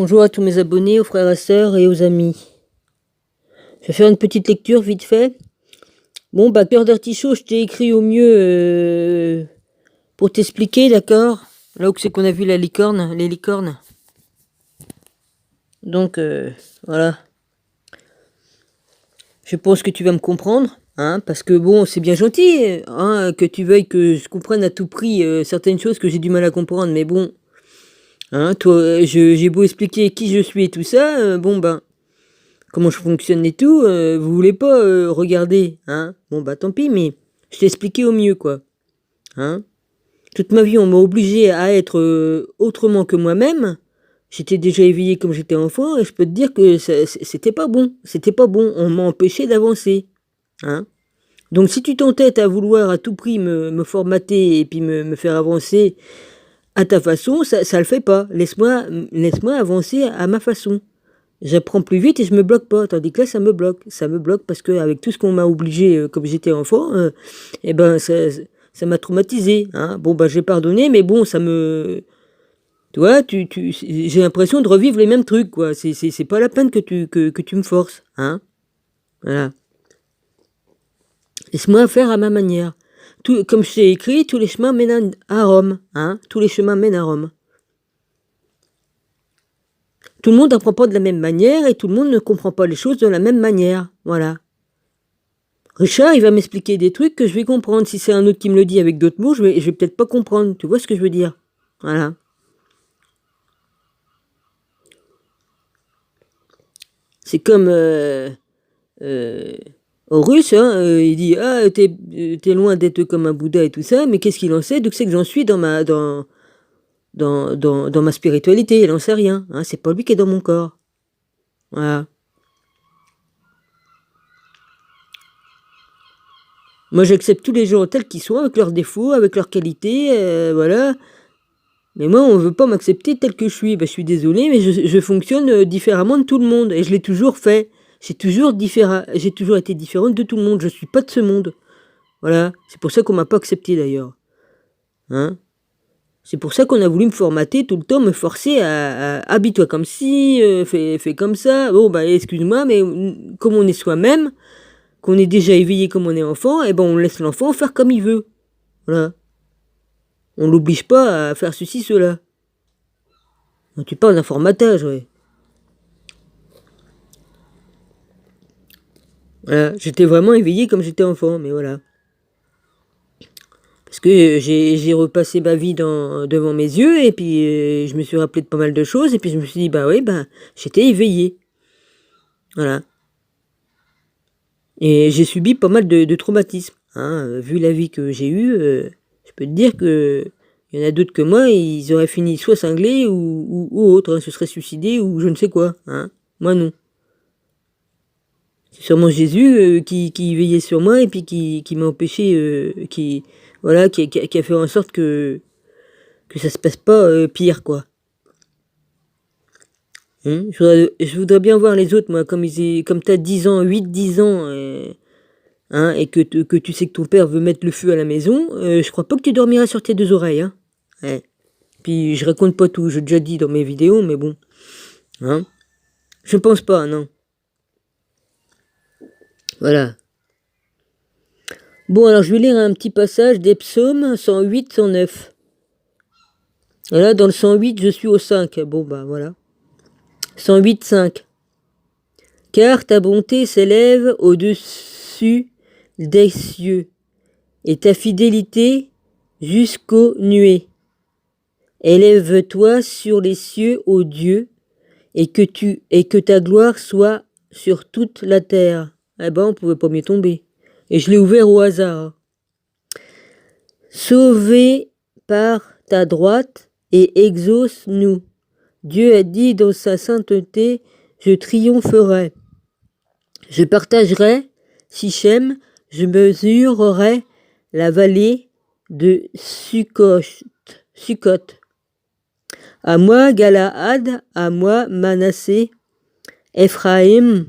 Bonjour à tous mes abonnés, aux frères et sœurs et aux amis. Je vais faire une petite lecture vite fait. Bon, cœur d'artichaut, je t'ai écrit au mieux pour t'expliquer, d'accord? Là où c'est qu'on a vu les licornes. Donc, voilà. Je pense que tu vas me comprendre, hein, parce que bon, c'est bien gentil, hein, que tu veuilles que je comprenne à tout prix certaines choses que j'ai du mal à comprendre, mais bon, hein, toi, j'ai beau expliquer qui je suis et tout ça, comment je fonctionne et tout, vous voulez pas regarder, hein? Bon tant pis, mais je t'ai expliqué au mieux, quoi. Hein? Toute ma vie, on m'a obligé à être autrement que moi-même. J'étais déjà éveillé comme j'étais enfant, et je peux te dire que c'était pas bon. C'était pas bon. On m'a empêché d'avancer. Hein? Donc si tu t'entêtes à vouloir à tout prix me formater et puis me faire avancer à ta façon, ça le fait pas. Laisse-moi avancer à ma façon. J'apprends plus vite et je me bloque pas, tandis que là ça me bloque. Ça me bloque parce que avec tout ce qu'on m'a obligé comme j'étais enfant, ça m'a traumatisé. Hein. Bon j'ai pardonné, mais bon ça me, tu vois, j'ai l'impression de revivre les mêmes trucs quoi. C'est pas la peine que tu me forces, hein. Voilà. Laisse-moi faire à ma manière. Tout, comme je t'ai écrit, tous les chemins mènent à Rome, hein. Tous les chemins mènent à Rome. Tout le monde n'apprend pas de la même manière et tout le monde ne comprend pas les choses de la même manière. Voilà. Richard, il va m'expliquer des trucs que je vais comprendre. Si c'est un autre qui me le dit avec d'autres mots, je vais peut-être pas comprendre. Tu vois ce que je veux dire? Voilà. C'est comme Horus, hein, il dit « Ah, t'es loin d'être comme un Bouddha et tout ça, mais qu'est-ce qu'il en sait? D'où c'est que j'en suis dans ma spiritualité? Il en sait rien. Hein, c'est pas lui qui est dans mon corps. » Voilà. Moi, j'accepte tous les gens tels qu'ils sont, avec leurs défauts, avec leurs qualités, voilà. Mais moi, on veut pas m'accepter tel que je suis. Je suis désolé, mais je fonctionne différemment de tout le monde. Et je l'ai toujours fait. J'ai toujours été différente de tout le monde. Je suis pas de ce monde. Voilà. C'est pour ça qu'on m'a pas accepté d'ailleurs. Hein? C'est pour ça qu'on a voulu me formater tout le temps, me forcer à habille-toi comme ci, fais comme ça. Bon, excuse-moi, mais comme on est soi-même, qu'on est déjà éveillé comme on est enfant, on laisse l'enfant faire comme il veut. Voilà. On l'oblige pas à faire ceci, cela. Tu parles d'un formatage, ouais. Voilà. J'étais vraiment éveillé comme j'étais enfant, mais voilà. Parce que j'ai repassé ma vie devant mes yeux, et puis je me suis rappelé de pas mal de choses, et puis je me suis dit, j'étais éveillé. Voilà. Et j'ai subi pas mal de traumatismes. Hein. Vu la vie que j'ai eue, je peux te dire que il y en a d'autres que moi, ils auraient fini soit cinglés ou autre, hein, se seraient suicidés ou je ne sais quoi. Hein. Moi non. C'est sûrement Jésus qui veillait sur moi et puis qui m'a empêché, qui a fait en sorte que ça se passe pas pire, quoi. Hein. Je voudrais bien voir les autres, moi, comme t'as 10 ans, 8-10 ans, hein, et que tu sais que ton père veut mettre le feu à la maison, je crois pas que tu dormiras sur tes deux oreilles, hein. Ouais. Puis je raconte pas tout, j'ai déjà dit dans mes vidéos, mais bon. Hein. Je pense pas, non. Voilà. Bon, alors je vais lire un petit passage des psaumes 108, 109. Voilà, dans le 108, je suis au 5. Bon, voilà. 108, 5. Car ta bonté s'élève au-dessus des cieux, et ta fidélité jusqu'aux nuées. Élève-toi sur les cieux, ô Dieu, et que ta gloire soit sur toute la terre. On pouvait pas mieux tomber. Et je l'ai ouvert au hasard. Sauvé par ta droite et exauce-nous. Dieu a dit dans sa sainteté, je triompherai. Je partagerai Sichem, je mesurerai la vallée de Sukkot. À moi Galaad, à moi Manassé, Ephraïm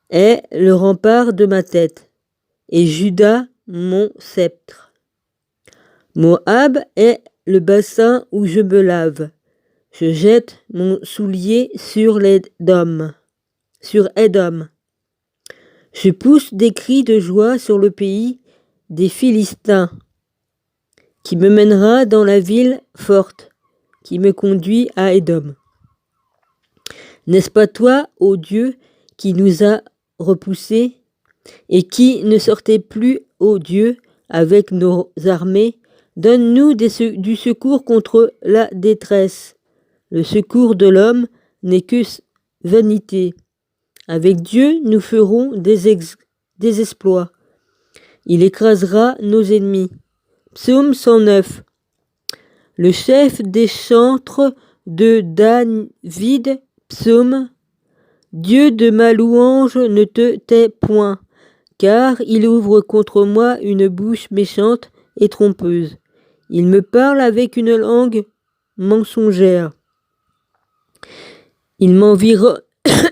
est le rempart de ma tête, et Juda mon sceptre. Moab est le bassin où je me lave. Je jette mon soulier sur Édom. Je pousse des cris de joie sur le pays des Philistins, qui me mènera dans la ville forte, qui me conduit à Édom. N'est-ce pas toi, ô Dieu, qui nous a repoussés et qui ne sortait plus, ô Dieu, avec nos armées? Donne-nous du secours contre la détresse. Le secours de l'homme n'est que vanité. Avec Dieu, nous ferons des exploits. Il écrasera nos ennemis. Psaume 109. Le chef des chantres de David, psaume. Dieu de ma louange, ne te tais point, car il ouvre contre moi une bouche méchante et trompeuse. Il me parle avec une langue mensongère. Il m'environne.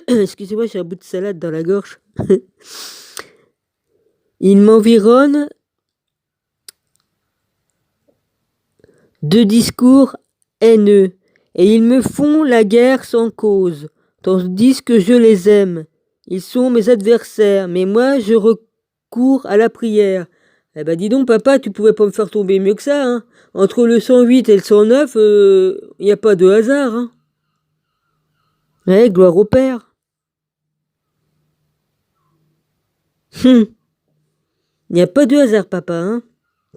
Excusez-moi, j'ai un bout de salade dans la gorge. Il m'environne de discours haineux, et ils me font la guerre sans cause, tandis que je les aime. Ils sont mes adversaires, mais moi je recours à la prière. Eh ben dis donc papa, tu pouvais pas me faire tomber mieux que ça, hein. Entre le 108 et le 109, y a pas de hasard, hein. Ouais, gloire au Père. Il n'y a pas de hasard, papa, hein.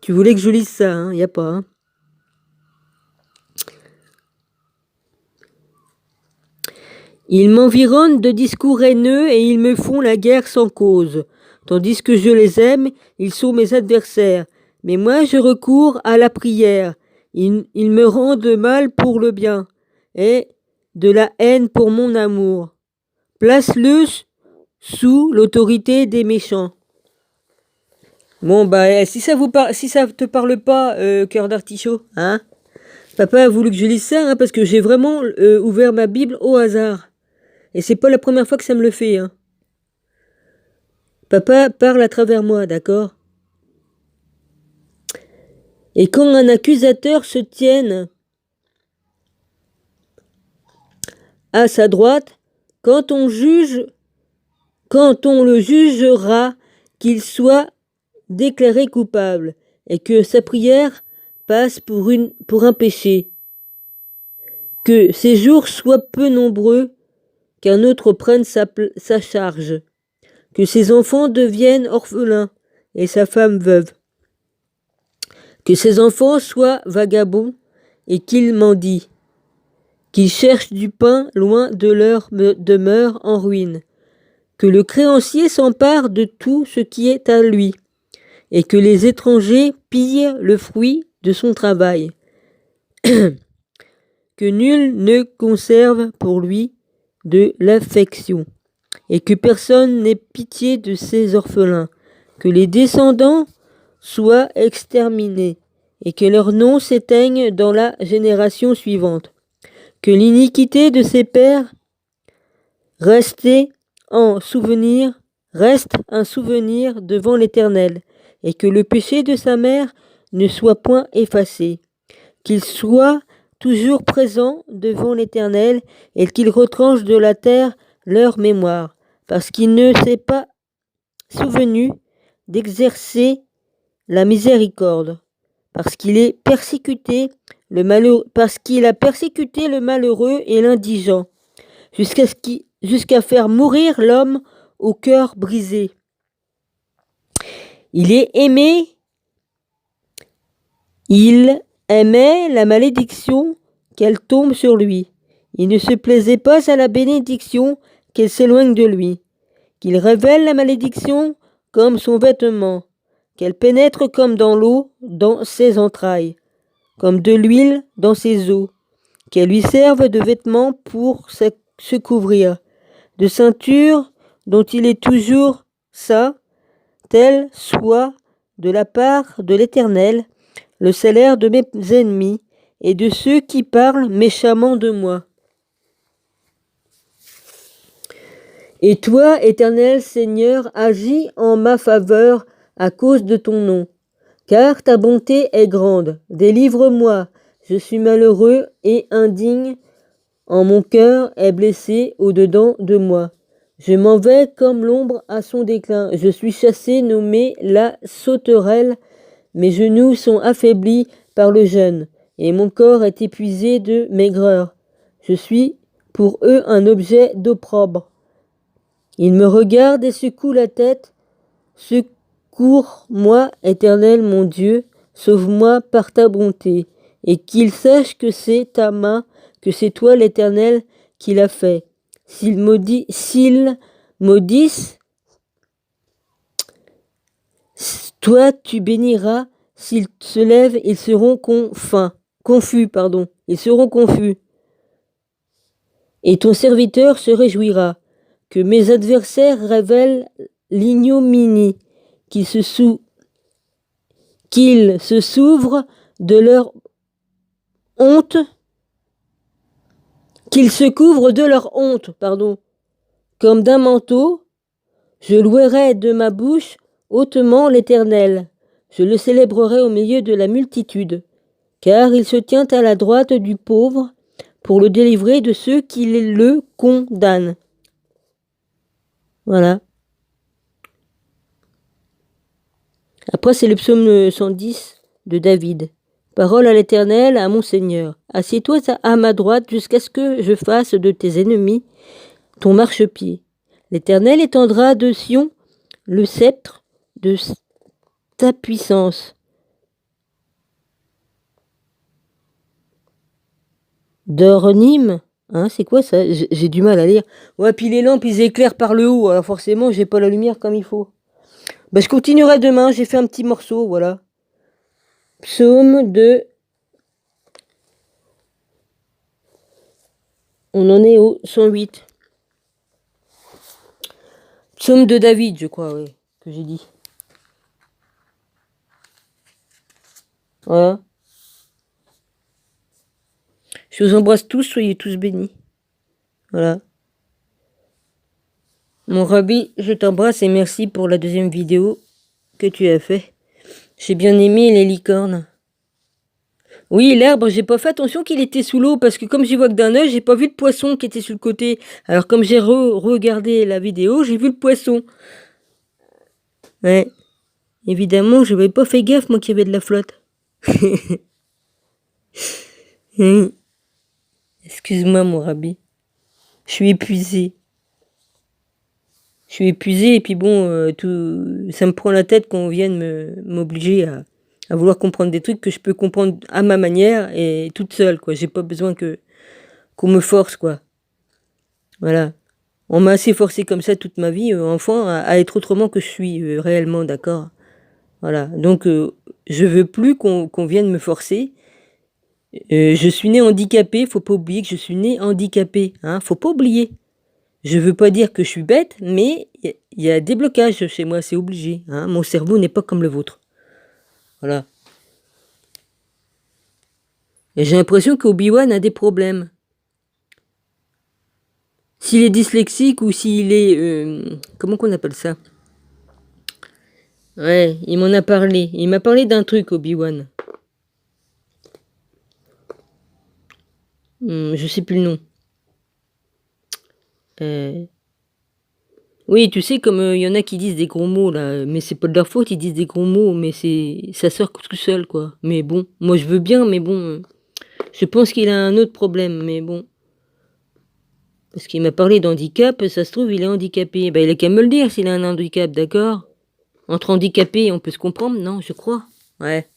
Tu voulais que je lise ça, hein. Y a pas, hein. Ils m'environnent de discours haineux et ils me font la guerre sans cause. Tandis que je les aime, ils sont mes adversaires. Mais moi, je recours à la prière. Ils me rendent mal pour le bien et de la haine pour mon amour. Place-le sous l'autorité des méchants. Bon, bah, si ça te parle pas, cœur d'artichaut, hein? Papa a voulu que je lise ça, hein, parce que j'ai vraiment ouvert ma Bible au hasard. Et c'est pas la première fois que ça me le fait, hein. Papa parle à travers moi, d'accord? Et quand un accusateur se tienne à sa droite, quand on le jugera, qu'il soit déclaré coupable et que sa prière passe pour un péché, que ses jours soient peu nombreux, qu'un autre prenne sa charge, que ses enfants deviennent orphelins et sa femme veuve, que ses enfants soient vagabonds et qu'ils mendient, qu'ils cherchent du pain loin de leur demeure en ruine, que le créancier s'empare de tout ce qui est à lui, et que les étrangers pillent le fruit de son travail, que nul ne conserve pour lui de l'affection, et que personne n'ait pitié de ses orphelins, que les descendants soient exterminés, et que leur nom s'éteigne dans la génération suivante, que l'iniquité de ses pères reste un souvenir devant l'Éternel, et que le péché de sa mère ne soit point effacé, qu'il soit toujours présent devant l'Éternel, et qu'il retranche de la terre leur mémoire, parce qu'il ne s'est pas souvenu d'exercer la miséricorde, parce qu'il a persécuté le malheureux et l'indigent, jusqu'à faire mourir l'homme au cœur brisé. Il aimait la malédiction qu'elle tombe sur lui. Il ne se plaisait pas à la bénédiction qu'elle s'éloigne de lui. Qu'il révèle la malédiction comme son vêtement, qu'elle pénètre comme dans l'eau dans ses entrailles, comme de l'huile dans ses os, qu'elle lui serve de vêtement pour se couvrir, de ceinture dont il est toujours ça, tel soit de la part de l'Éternel, le salaire de mes ennemis et de ceux qui parlent méchamment de moi. Et toi, Éternel Seigneur, agis en ma faveur à cause de ton nom, car ta bonté est grande. Délivre-moi, je suis malheureux et indigne en mon cœur est blessé au-dedans de moi. Je m'en vais comme l'ombre à son déclin. Je suis chassé, nommé la sauterelle. Mes genoux sont affaiblis par le jeûne, et mon corps est épuisé de maigreur. Je suis pour eux un objet d'opprobre. Ils me regardent et secouent la tête. Secours-moi, Éternel mon Dieu, sauve-moi par ta bonté, et qu'ils sachent que c'est ta main, que c'est toi l'Éternel qui l'a fait. S'ils maudissent, toi tu béniras. S'ils se lèvent, ils seront confus. Ils seront confus. Et ton serviteur se réjouira. Que mes adversaires révèlent l'ignominie, qu'ils se s'ouvrent de leur honte, qu'ils se couvrent de leur honte, comme d'un manteau. Je louerai de ma bouche hautement l'Éternel. Je le célébrerai au milieu de la multitude, car il se tient à la droite du pauvre pour le délivrer de ceux qui le condamnent. Voilà. Après, c'est le psaume 110 de David. Parole à l'Éternel, à mon Seigneur. Assieds-toi à ma droite jusqu'à ce que je fasse de tes ennemis ton marchepied. L'Éternel étendra de Sion le sceptre de ta puissance. D'Ornim, hein, c'est quoi ça? J'ai du mal à lire. Ouais, puis les lampes, ils éclairent par le haut, alors forcément, j'ai pas la lumière comme il faut. Bah, je continuerai demain, j'ai fait un petit morceau, voilà. Psaume de... On en est au 108. Psaume de David, je crois, oui, que j'ai dit. Voilà. Je vous embrasse tous, soyez tous bénis. Voilà. Mon Rabbi, je t'embrasse et merci pour la deuxième vidéo que tu as fait. J'ai bien aimé les licornes. Oui, l'herbe, j'ai pas fait attention qu'il était sous l'eau parce que comme j'y vois que d'un œil, j'ai pas vu le poisson qui était sur le côté. Alors comme j'ai regardé la vidéo, j'ai vu le poisson. Ouais. Évidemment, je n'avais pas fait gaffe, moi, qu'il y avait de la flotte. Excuse-moi, mon Rabbi. Je suis épuisé. Et puis bon, ça me prend la tête qu'on vienne m'obliger à vouloir comprendre des trucs que je peux comprendre à ma manière et toute seule, quoi. J'ai pas besoin qu'on me force, quoi. Voilà. On m'a assez forcé comme ça toute ma vie, enfant, à être autrement que je suis réellement, d'accord? Voilà. Donc, je veux plus qu'on vienne me forcer. Je suis né handicapé, faut pas oublier que je suis né handicapé, hein, faut pas oublier. Je veux pas dire que je suis bête, mais il y a des blocages chez moi, c'est obligé, hein. Mon cerveau n'est pas comme le vôtre. Voilà. Et j'ai l'impression qu'Obi-Wan a des problèmes. S'il est dyslexique ou s'il est... comment qu'on appelle ça? Ouais, il m'en a parlé. Il m'a parlé d'un truc, Obi-Wan. Je sais plus le nom. Oui, tu sais, comme il y en a qui disent des gros mots, là, mais c'est pas de leur faute, ils disent des gros mots, mais ça sort tout seul, quoi. Mais bon, moi je veux bien, mais bon, je pense qu'il a un autre problème, mais bon. Parce qu'il m'a parlé d'handicap, ça se trouve, il est handicapé. Ben, il a qu'à me le dire s'il a un handicap, d'accord? Entre handicapés, on peut se comprendre, non, je crois. Ouais.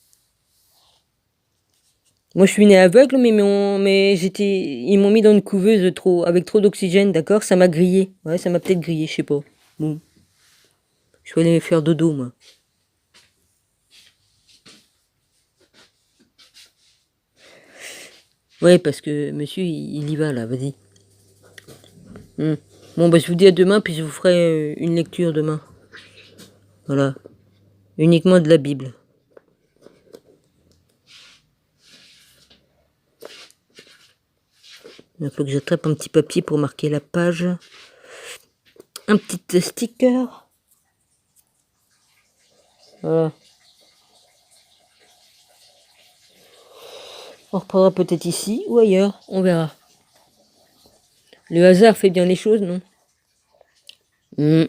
Moi, je suis né aveugle, mais ils m'ont mis dans une couveuse avec trop d'oxygène, d'accord? Ça m'a grillé. Ouais, ça m'a peut-être grillé, je sais pas. Bon. Je vais aller faire dodo, moi. Ouais, parce que monsieur, il y va, là, vas-y. Bon, bah, je vous dis à demain, puis je vous ferai une lecture demain. Voilà. Uniquement de la Bible. Il faut que j'attrape un petit papier pour marquer la page. Un petit sticker. Voilà. On reprendra peut-être ici ou ailleurs, on verra. Le hasard fait bien les choses, non? Hmm.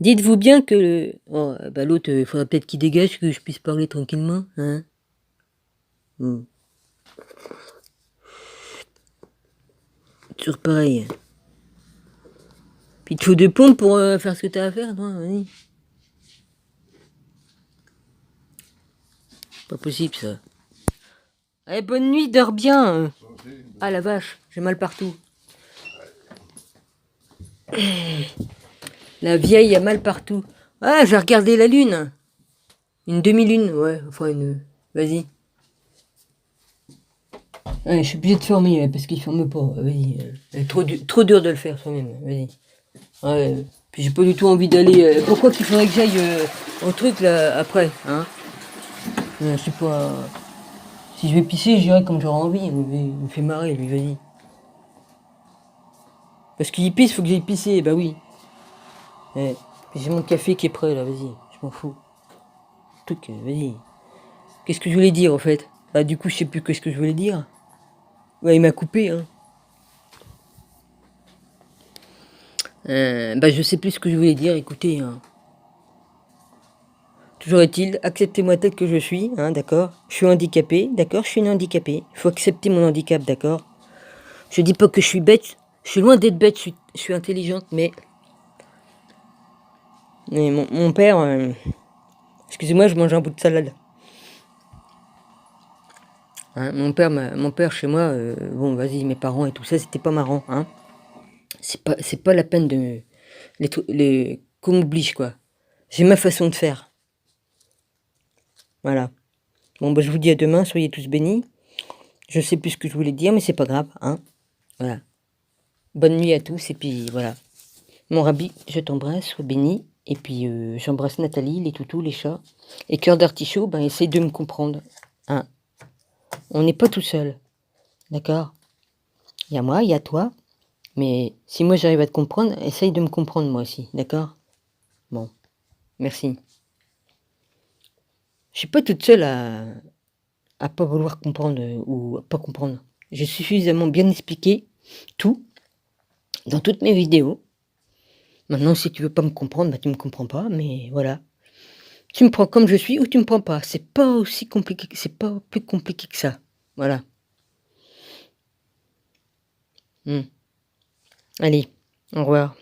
Dites-vous bien que... Oh, bah l'autre, il faudra peut-être qu'il dégage, que je puisse parler tranquillement, hein. Hmm. Toujours pareil. Puis il te faut 2 pompes pour faire ce que t'as à faire, toi, vas-y. Pas possible, ça. Allez, bonne nuit, dors bien. Ah, la vache, j'ai mal partout. La vieille a mal partout. Ah, j'ai regardé la lune. Une demi-lune, ouais, enfin une... Vas-y. Ouais, je suis obligé de fermer, parce qu'il ferme pas. Vas-y. Trop dur de le faire soi-même. Vas-y. Ouais. Puis j'ai pas du tout envie d'aller... pourquoi qu'il faudrait que j'aille au truc, là, après, hein? Je sais pas... Si je vais pisser, j'irai comme j'aurai envie. Il me fait marrer, lui, vas-y. Parce qu'il pisse, faut que j'aille pisser, bah oui. Ouais. Puis j'ai mon café qui est prêt, là, vas-y. Je m'en fous. Truc, vas-y. Qu'est-ce que je voulais dire, en fait? Bah, du coup, je sais plus qu'est-ce que je voulais dire. Ouais, il m'a coupé, hein. Bah, je sais plus ce que je voulais dire, écoutez, hein. Toujours est-il, acceptez-moi tel que je suis, hein, d'accord? Je suis handicapé, d'accord? Je suis une handicapée. Il faut accepter mon handicap, d'accord? Je dis pas que je suis bête, je suis loin d'être bête, je suis intelligente, mais mon père... excusez-moi, je mange un bout de salade. Hein, mon père chez moi, bon, vas-y, mes parents et tout ça, c'était pas marrant, hein? C'est pas la peine de... qu'on m'oblige, quoi. J'ai ma façon de faire. Voilà. Bon, bah, je vous dis à demain, soyez tous bénis. Je sais plus ce que je voulais dire, mais c'est pas grave, hein. Voilà. Bonne nuit à tous, et puis voilà. Mon Rabbi, je t'embrasse, sois béni. Et puis j'embrasse Nathalie, les toutous, les chats. Et Cœur d'Artichaut, ben essaye de me comprendre. Hein. On n'est pas tout seul. D'accord? Il y a moi, il y a toi. Mais si moi j'arrive à te comprendre, essaye de me comprendre moi aussi. D'accord? Bon. Merci. Je suis pas toute seule à pas vouloir comprendre ou à pas comprendre. J'ai suffisamment bien expliqué tout dans toutes mes vidéos. Maintenant, si tu veux pas me comprendre, bah tu me comprends pas, mais voilà. Tu me prends comme je suis ou tu me prends pas. C'est pas aussi compliqué, c'est pas plus compliqué que ça. Voilà. Allez, au revoir.